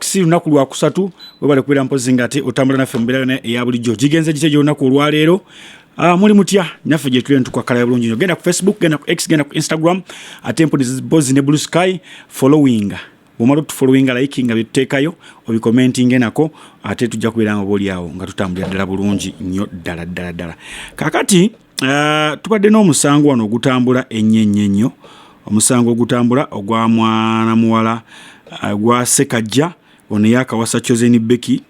Si lunaku lwa kusatu webale kubeera mpozi ngate otambula naffe mbeera eya bulijjo gigenze gite gy'olunaku olwaleero muli mutya naffe gye tuli ntukwakala ya bulungi nnyo genda ku Facebook genda ku X genda ku Instagram ate mpozi ne Blue Sky following bw'omala otufollowinga likinga bye tuteekayo obikomentinge nako ate tujja kubeera nga booli awo nga tutambulira ddala bulungi nnyo ddala kaakati tubadde n'omusango wano ogutambula ennyo omusango ogutambula ogwa mwana muwala gwa Sekajja ono yakawasa Chosen Becky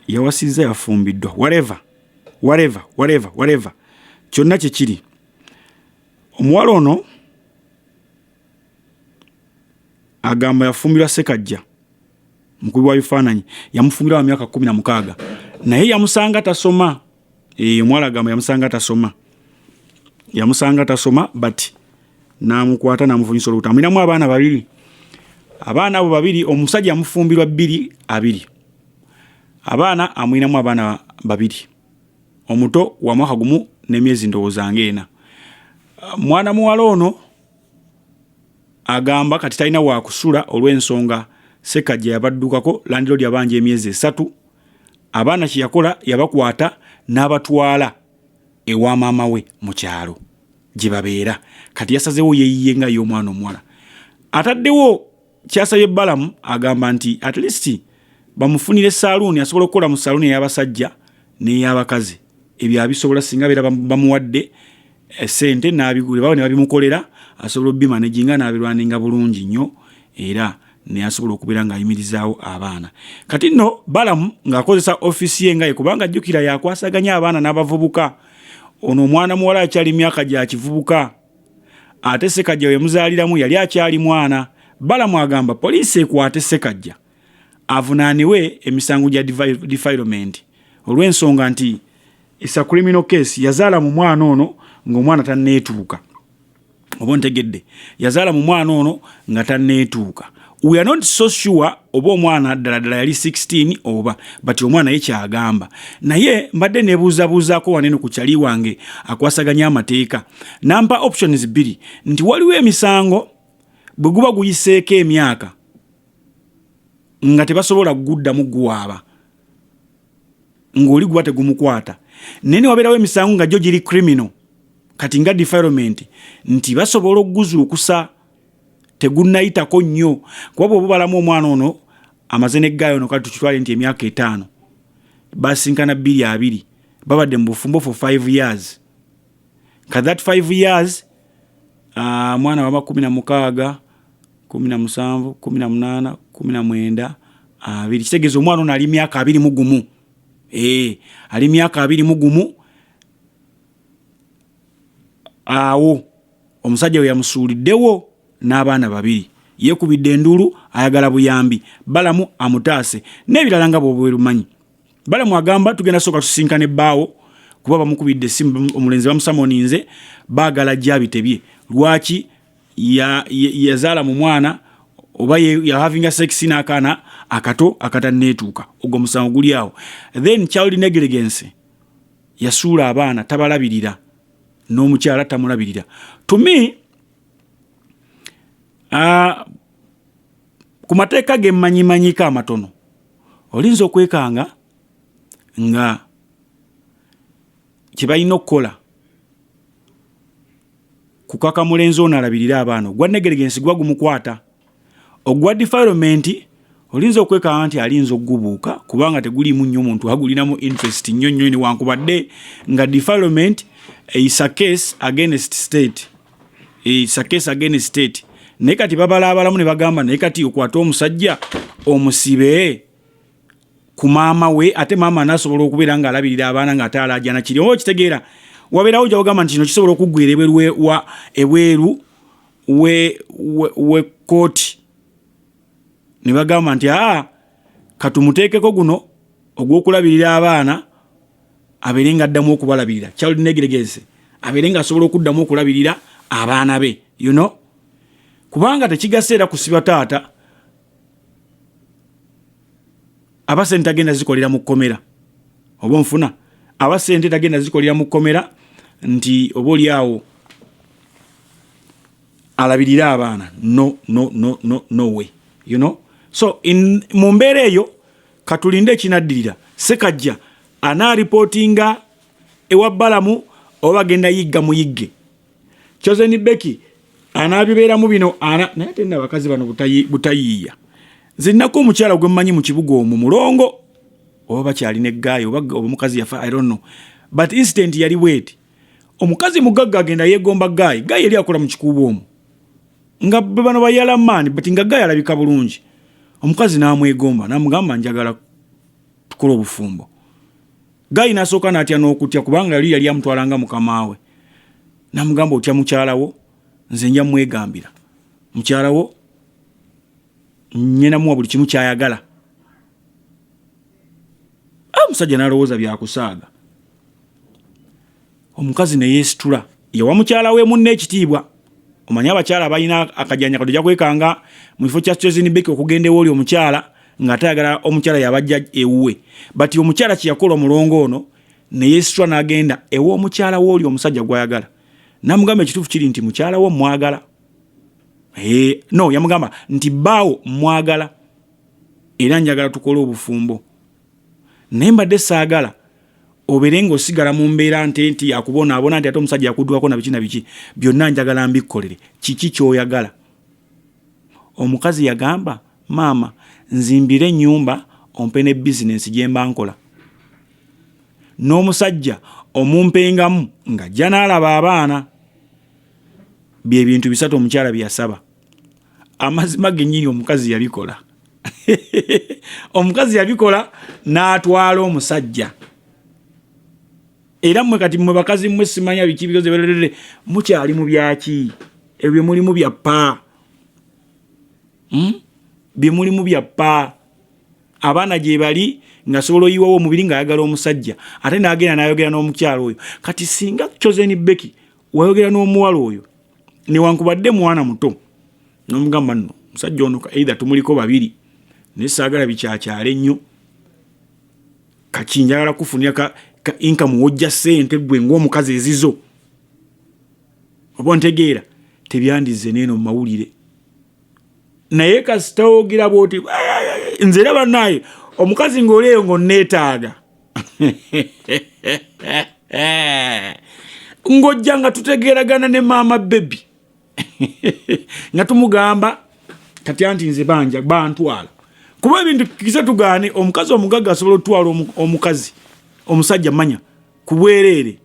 yawasizza yafumbiddwa whatever kyonna kyekiri omuwala ono agamba yafumbirwa Sekajja mukubi wa bifaananyi yamufumbirwa wa myaka 16 naye yamusanga tasoma omuwala agamba yamusanga tasoma but namukwata namufunyisa olubuto amulinamu abaana babiri abaana abo babiri omusajja amufumbirwa 2 abaana amulinamu abaana babiri omuto wa mwaka gumu n'emyezi ndowooza ng'ena mwana muwala ono agamba kati talina waakusula olw'ensonga Sekajja yabaddukako landlord yabanja emyezi 3 abaana kye yakola yabakwata n'abatwala ewa maama we mu kyalo gye babeera kati yasazeewo yeeyiye nga y'omwana omuwala ataddewo kyasabye Balamu agamba nti at least bamufunire saaluuni asobola okukola mu saaluuni ey'abasajja n'ey'abakazi ebyo abisobola singa beera bamuwadde sente n'abigula bawo ne babimukolera asobola obimanaginga n'abirwaninga bulungi nnyo era ne asobola okubeera ng'ayimirizaawo abaana kati nno Balamu ng'akozesa ofiisi ye nga ye kubanga ajjukira yakwasaganya abaana n'abavubuka ono omwana muwala akyali myaka gya kivubuka ate Sekajja we yamuzaaliramu yali akyali mwana Balamu agamba poliisi ekwate Sekajja avunaaniwe emisango gya defilement olw'ensonga nti isa criminal case yazaala mu mwana ono ng'omwana tanneetuuka oba ntegedde yazaala mu mwana ono nga tanneetuuka we are not so sure oba omwana ddala yali 16 oba but omwana ye kyagamba naye mbadde neebuuzabuuzaako waneno ku kyali wange akwasaganya amateeka nampa options 2 nti waliwo emisango bwe guba guyiseeko emyaka nga tebasobola kuguddamu guwaaba ng'oli guba tegumukwata naye ne wabeerawo emisango nga gyo giri criminal kati nga defilement nti basobola okuguzuukusa tegunnayitako nnyo kuba bw'oba balamu omwana ono amaze n'eggaayo ono kati tukitwale nti emyaka 5 basinkana 2 babadde mu bufumbo for 5 years ka that 5 years mwana wama 16 17 18 19 2 kitegeeza omwana ono ali myaka 21 ali myaka 21 awo omusajja we yamusuuliddewo n'abaana 2 yeekubidde enduulu ayagala buyambi Balamu amutaase n'ebirala nga bw'obwerumanyi Balamu agamba tugenda soka tusinkane bbaawo kuba bamukubidde essimu omulenzi bamusamoninze baagala jabitebye lwaki yazaala mu mwana oba ya having sex n'akaana akato akatanneetuuka ogwo musango guli awo then child negligence yasuula abaana tabalabirira n'omukyala tamulabirira to me ku mateeka ge mmanyimanyika amatono olinza okwekanga nga kye balina okukola kukaka mulenzi ono alabirira abaana ogwa negligence gwa gumukwata ogwa defilement olinza okwekanga nti alinza okugubuuka kubanga tegulimu nnyo omuntu agulinamu interest nnyo nnyo newankubadde nga defilement is a case against state naye kati babalaabalamu ne bagamba naye kati okwata omusajja omusibe ku maama we ate maama n'asobola okubeera ng'alabirira abaana ng'ataalajjana kiri oba okitegeera wabeerawo gya bagamba nti kino kisobola okuggwera ebweru we kooti ne bagamba nti katumuteekeko guno ogw'okulabirira abaana abeere ng'addamu okubalabirira child negligence abeere ng'asobola okuddamu okulabirira abaana be kubanga tekigasa era kusiba taata abasente tagenda zikolera mu kkomera oba nfuna abasente tagenda zikolera mu kkomera nti oba oli awo alabirira abaana no way So mu mbeera eyo katulinde kinaddirira Ssekajja anaaripotinga ewa Balamu oba genda yigga muyigge. Chosen Beki anaabibeeramu bino naye tena abakazi bano butayiiya. Zinnako omukyala gwe mmanyi mu kibuga omwo mulongo oba bakyalina eggaayi oba omukazi yafa I don't know. But incident yali bweti. Omukazi mugagga agenda yeegomba ggaayi yali akola mu kikuubo omwo. Nga bano bayala maani but nga ggaayi alabika bulungi. Omukazi n'amwegomba n'amugamba njagala tukola obufumbo. Ggaayi n'asooka n'atya n'okutya kubanga yali amutwalanga mukama we. N'amugamba otya mukyala wo nze nja mwegambira. Mukyala wo nyina muwa buli kimu kyayagala. Omusajja n'alowooza byakusaaga. Omukazi ne yeesitula yawa mukyala we munne ekitiibwa. Omanya abakyala balina akajanja kadojja kwekanga mu kifo kya Chosen Beki okugenda ewoli omukyala nga tayagala omukyala yabajja ewuwe. But omukyala kiyakola omulongo ono ne yeesitula n'agenda ewa omukyala w'oli omusajja gwayagala. Namugamba ekituufu kiri nti mukyala wo mwagala. No yamugamba nti baawo mwagala era njagala tukole obufumbo. Naye mbadde saagala obeere ng'osigala mu mbeera nti yakubonaabona nti ate omusajja yakuddwako na biki byonna njagala mbikkolere. Kiki ky'oyagala? Omukazi yagamba maama nzimbire ennyumba ompe ne bizinensi gye mba nkola. N'omusajja omumpengamu ng'ajja n'alaba abaana. Bye bintu bisatu omukyala bye yasaba. Amazima gennyini omukazi yabikola. Omukazi yabikola n'atwala omusajja. Era mmwe kati mmwe bakazi mmwe simanya biki bigoze mukyali mu byaki ebyo mulimu bya ppa. Bye mulimu bya ppa. Abaana gye bali nga sobola oyiwawo omubiri ng'ayagala omusajja ate n'agenda n'ayogera n'omukyala oyo. Kati singa Chosen Beki wayogera n'omuwala oyo newankubadde mwana muto n'omugamba nno omusajja ono either tumuliko babiri naye saagala bikyakyala ennyo kaki njagala kufunira ka income wojja ssente gwe ng'omukazi ezizo oba ntegeera tebyandize neeno mu mawulire. Naye kasita ogira bw'oti nze era bannaye omukazi ng'olieyo ng'onneetaaga ng'ojja nga tutegeeragana ne maama bebi nga tumugamba kati anti nze bantwala kuba ebintu kisa tugaane omukazi omugagga asobola otwala omukazi omusajja manya ku bwereere.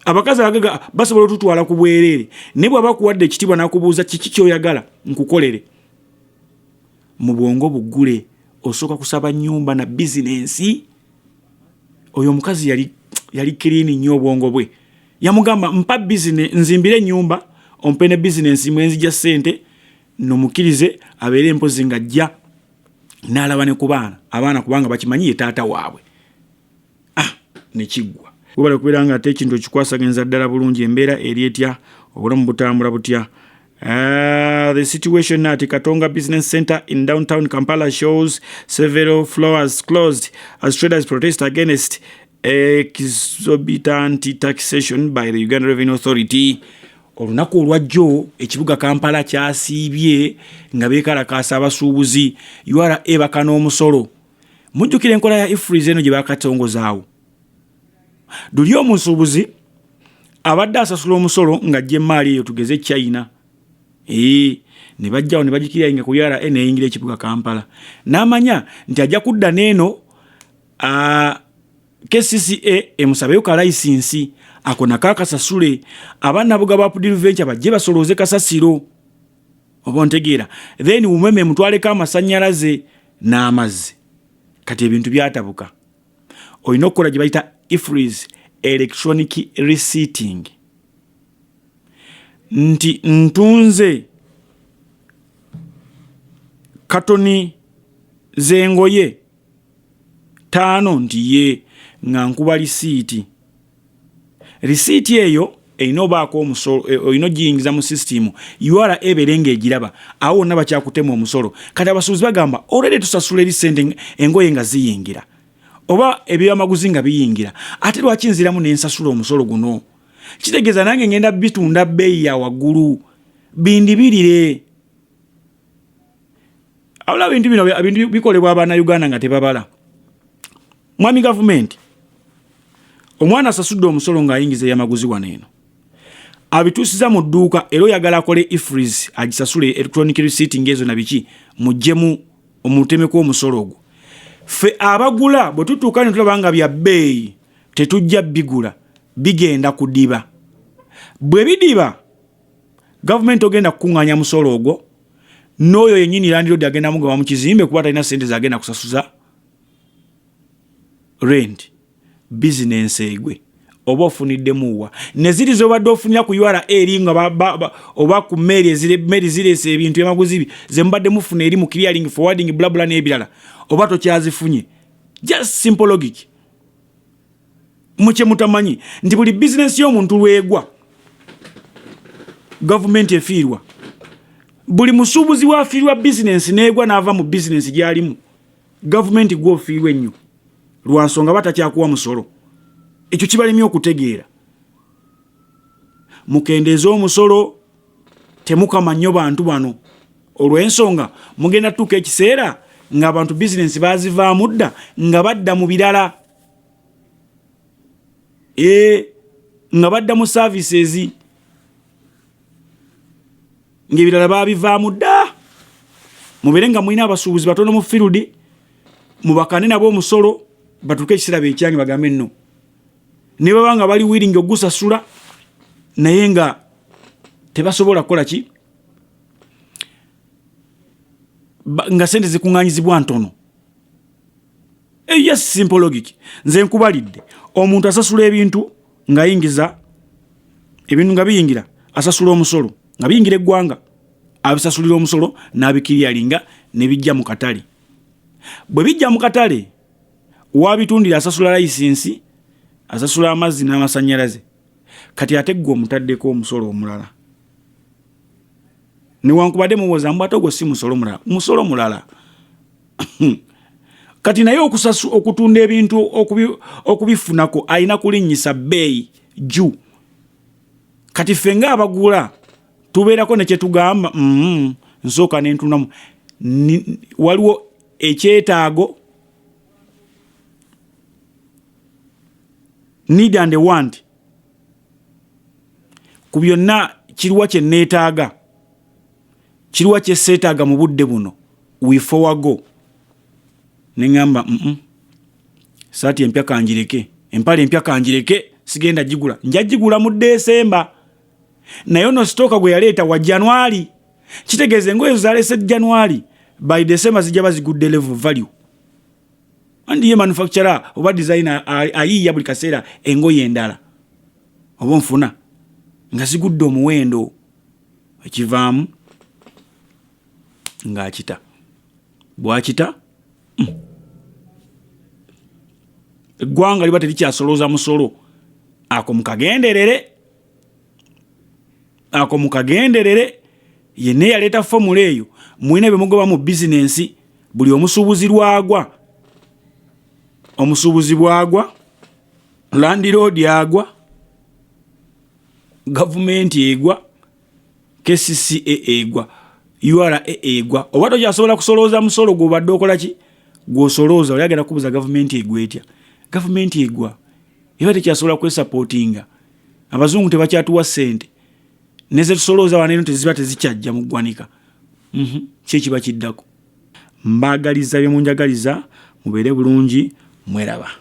Abakazi abagagga basobola otutwala ku bwereere naye bw'aba kuwadde ekitiibwa n'akubuuza kiki ky'oyagala nkukolere. Mu bwongo buggule osooka kusaba nnyumba na bizinensi. Oyo omukazi yali kiriini nnyo obwongo bwe. Yamugamba mpa bizinensi nzimbire ennyumba ompe ne bizinensi mwenzija ssente nomukirize abeere empozi ng'ajja n'alaba ne ku baana abaana kubanga bakimanyi ye taata waabwe. Ne kiggwa. Webale okubeera nga ate ekintu ekikwasaganyiza ddala bulungi embeera eri etya obulamu butambula butya. The situation at Katonga Business Center in downtown Kampala shows several floors closed as traders protest against exorbitant taxation by the Uganda Revenue Authority. Olunaku olwajjo ekibuga Kampala kyasiibye nga beekalakaasa abasuubuzi URA baka n'omusolo. Mujjukira enkola ya IFRIZ eno gye bakatongozaawo. Duli omusuubuzi abadde asasula omusolo ng'ajja emmaali eyo tugeze China. Ne bajjawo ne bagikira nga ku URA neyingira ekibuga Kampala. N'amanya nti ajja kudda n'eno KCCA emusabeyo ka license ako nakakasasule abannabuga ba Pudiru Venture bajje basolooze kasasiro oba ntegeera then umeme mutwaleko amasannyalaze n'amazzi. Kati ebintu byatabuka. Olina okukola gye bayita IFRIZ electronic receipting. Nti ntunze katoni zengoye 5 nti ye nga nkuba lisiiti. Risiiti eyo erina obaako omusolo olina ogiyingiza mu system URA eberenga egiraba awo wonna bakyakutema omusolo. Kati abasuubuzi bagamba olwedde tusasula eri ssente engoye nga ziyingira oba ebyamaguzi nga biyingira ate lwaki nziramu n'ensasula omusolo guno. Kitegeeza nange ngenda bitunda bbeeyi ya waggulu bindibirire. Awula bintu bino ebintu bikolebwa abaana Uganda nga tebabala. Mwami government omwana asasudde omusolo ng'ayingiza ey'amaguzi wano eno. Abituusiza mu dduuka era oyagala akole ifreeze agisasule electronic receipt ng'ezo na biki muggyemu omutemeko omusolo ogwo. Ffe abagula bwe tutuuka ne tulaba nga bya bbeeyi tetujja bigula bigenda kudiba. Bwe bidiba gavumenti ogenda kukuŋŋaanya musolo ogwo n'oyo yennyini landlord agenda mugaba mu kizimbe kuba talina ssente zagenda kusasuza rent. Business egwe oba ofuniddemu ne ziri z'obadde ofunira ku URA eri nga oba ku mmeri zireese ebintu emaguzi ze mubadde mufuna eri mu clearing forwarding blabula n'ebirala oba tokyazifunye. Just simple logic. Muche mutamanyi nti buli business y'omuntu lwegwa government efiirwa. Buli musuubuzi waafiirwa business n'egwa n'ava mu business gy'alimu government gw'ofiirwa ennyo lwa nsonga batakyakuwa musolo. Ekyo kibalemye okutegeera. Mukendeeza omusolo temukama nnyo bantu bano olw'ensonga mugenda tuuka ekiseera ng'abantu business baazivaamu dda nga badda mu birala. Nga badda mu services ng'ebirala baabivaamu dda. Mubeere nga mulina abasuubuzi batono mu field mubakane nabo omusolo batuuke ekiseera beekyange bagambe nno. Ne baba nga bali willing ogusasula naye nga tebasobola kukola ki nga sente zikuŋŋaanyizibwa ntono. Yes, simple logic. Nze nkubalidde omuntu asasula ebintu ng'ayingiza ebintu nga biyingira asasula omusolo nga biyingira eggwanga abisasulira omusolo n'abikiryalinga ne bijja mu katale. Bwe bijja mu katale wabitundira asasula license asasula amazzi n'amasannyalaze. Kati ate gwe omutaddeko omusolo omulala. Newankubadde muwoza mbu ate ogwo si musolo mulala. Kati naye okutunda ebintu okubifunako alina kulinnyisa bbeeyi jju. Kati ffe ng'abagula tubeerako ne kye tugamba nsooka ne ntunamu waliwo ekyetaago need and want. Ku byonna kiriwa kye neetaaga kiriwa kye seetaaga mu budde buno we forward ne ngamba saati empya kanjireke empale empya kanjireke sigenda gigula nja gigula mu Desemba. Naye ono stooka gwe yaleeta wa January kitegeeze ngoye zalese January by December zijja bazigudde level value. Andi ye manufacturer oba designer ayiya buli kaseera engoye endala oba nfuna nga zigudde omuwendo ekivaamu ng'akita bwakita eggwanga liba terikyasolooza musolo. Ako mukagenderere yenna yaleeta formula eyo mwine bye mugoba mu bizinensi buli omusuubuzi bwagwa landlord agwa gavumenti egwa KCCA egwa URA egwa oba tokyasobola kusolooza musolo gw'obadde okola ki gw'osolooza oyagala kubuza gavumenti egwa etya. Gavumenti egwa eba tekyasobola kwesupportinga. Abazungu tebakyatuwa ssente neze tusolooza wano eno teziba tezikyajja mu ggwanika. Kyekiba kiddako. Mbaagaliza bye munjagaliza mubeere bulungi mweraba.